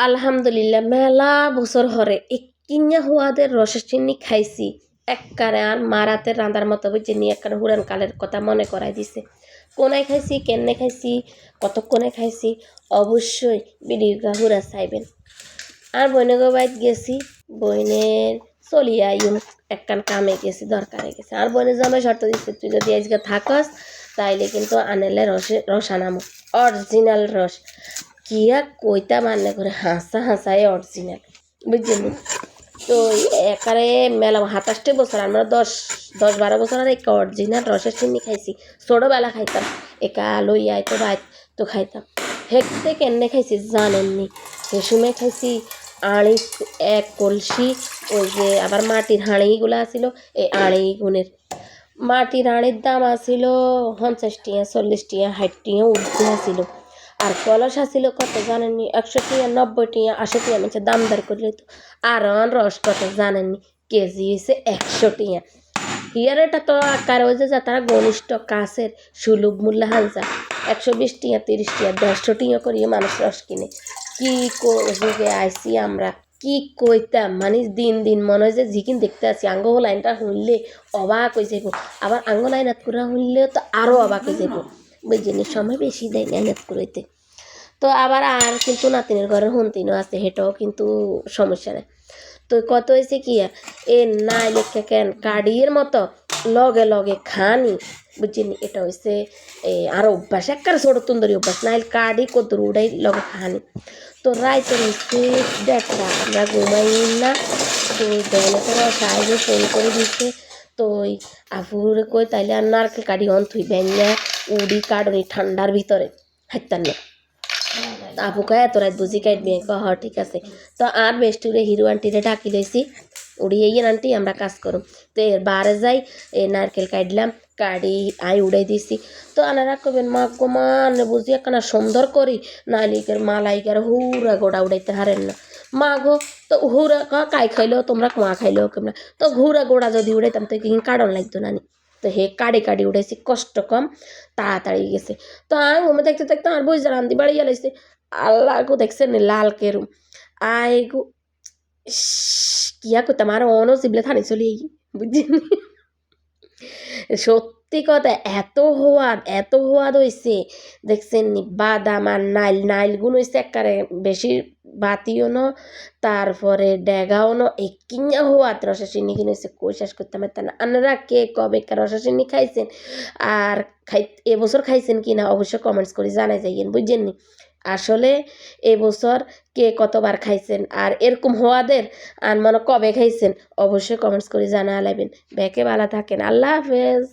আলহামদুলিল্লাহ মেলা বছর হরে কিনা হুয়াদের রসের চিনি খাইছি এককারে আর মারাতে রান্দার মতো বুঝে নিয়ে একখানে হুরান কালের কথা মনে করাই দিছে। কোনায় খাইছি কেনে খাইছি কতক্ষণে খাইছি অবশ্যই ভিডিওটা হুরা চাইবেন। আর বইনগো বাইত গেছি, বইনের চলিয়া ইউম একখান কামে গেছি, দরকারে গেছি। আর বইনের জামাই শর্ত দিচ্ছে তুই যদি আজকে থাকস তাইলে কিন্তু আনেলে রস আনামো অরিজিনাল রস। কিয়া কইতা মানে করে হাসাই অরিজিনাল বুঝলি। তো একারে মেলা ২৭ বছর আমরা ১০-১২ বছর আর এক অরিজিনাল রসের চিনি খাইছি। ছোটোবেলা খাইতাম একা লইয়া তো বাইত তো খাইতাম। হেঁটতে কেনে খাইছি জানেননি, সে সময় খাইছি আড়ি এক কলসি, ওই যে আবার মাটির হাঁড়িগুলো আসিল, এই আড়ি গুণের মাটির হাঁড়ির দাম আসিল ৫০ টিয়া ৪০ টিয়া ৬০ টিয়া উঠতে আসিল। আর কলস আসিল কত জানেননি ১০০ টিয়া ৯০ টিয়া ৮০ টিয়া মানে দামদার করলে তো। আর রস কত জানেননি, কেজি হয়েছে ১০০ টিয়া। হিয়ার এটা তো আকার ওই যে তারা ঘনিষ্ঠ কাছের সুলভ মূল্য হানজা ১২০ টিয়া ৩০ টিয়া ১৫০ টিয়া করিয়ে মানুষ রস কিনে। কি যুগে আইসি আমরা, কি কইতাম মানে দিন দিন মনে হয় যে জিকিন দেখতে আছি। আঙ্গ লাইনটা শুনলে অবাক হয়ে যাইব, আবার আঙ্গ লাইনাত করে শুনলেও তো আরও অবাক হয়ে যাইব বুঝিনি। সময় বেশি দেয় লাইনাত করইতে। তো আবার আর কিন্তু নাতিনের ঘরে হুনতিনও আছে, হেঁটাও কিন্তু সমস্যা নেই। তো কত হয়েছে কি এ নাই লেখা কেন কাডির মতো লগে লগে খানি বুঝিনি। এটা হয়েছে আর অভ্যাস একবার ছোটো তুন্দরী অভ্যাস, নাইলে কাডি কত উড়াই লগে খানি। তো রাইতে হচ্ছে ১:৩০ আমরা ঘুমাই না। তো দেনে তারা সাহেবে ফোন করে দিচ্ছে। তো ওই আফুরে কই তাইলে আর নারকেল কাডি অন থুই ব্যাঙ্গা উড়ি কাটনি ঠান্ডার ভিতরে হাইতান না। আপু কয় এত রাত বুঝি কাটবি, হ ঠিক আছে। তো আর বেস্টুরে হিরো আন্টিরে ডাকি লইছি, উড়িয়ে আন্টি আমরা কাজ করুম। তো এর বারে যাই নারকেল কাটলাম, কাটি আই উড়াই দিছি। তো আনারা কবেন মা গো মা বুঝি একখানা সুন্দর করি নালিকের মালাইকার হুরা গোড়া উড়াইতে হারেন না মা গো। তো হুরা কাই খাইলেও তোমরা কুয়া খাইলেও কেমন, তো ঘুরা গোড়া যদি উড়াইতাম তো কিন্তু কারণ লাগতো না নি। তো হে কাড়ি উড়াইছি, কষ্ট কম তাড়াতাড়ি গেছে। তো আমি ঘুমে দেখতে দেখতে আমার বই রান্দি বাড়ি গেলাইছে। আল্লাহ গো দেখছেন লাল কেরুম আই গো কিয়া করতাম আর অনও জিবলে থানি চলি বুঝছেন। সত্যি কথা এত হওয়াদ হয়েছে দেখছেন নি। বাদাম আর নাইল গুণ হয়েছে একবারে বেশি বাতিও ন, তারপরে ডেগাও ন একিঙা হওয়াদ রসা চিনি কিনেছে কই শেষ করতে পারতেন না। আপনারা কে কবে রসা চিনি খাইছেন আর এবছর খাইছেন কি না অবশ্যই কমেন্টস করে জানাই যাইয়েন বুঝছেন নি। আসলে এবছর কে কতবার খাইছেন আর এরকম হওয়াদের আর মানে কবে খাইছেন অবশ্যই কমেন্টস করে জানা লাগবেন। ব্যাকে ভালো থাকেন, আল্লাহ হাফেজ।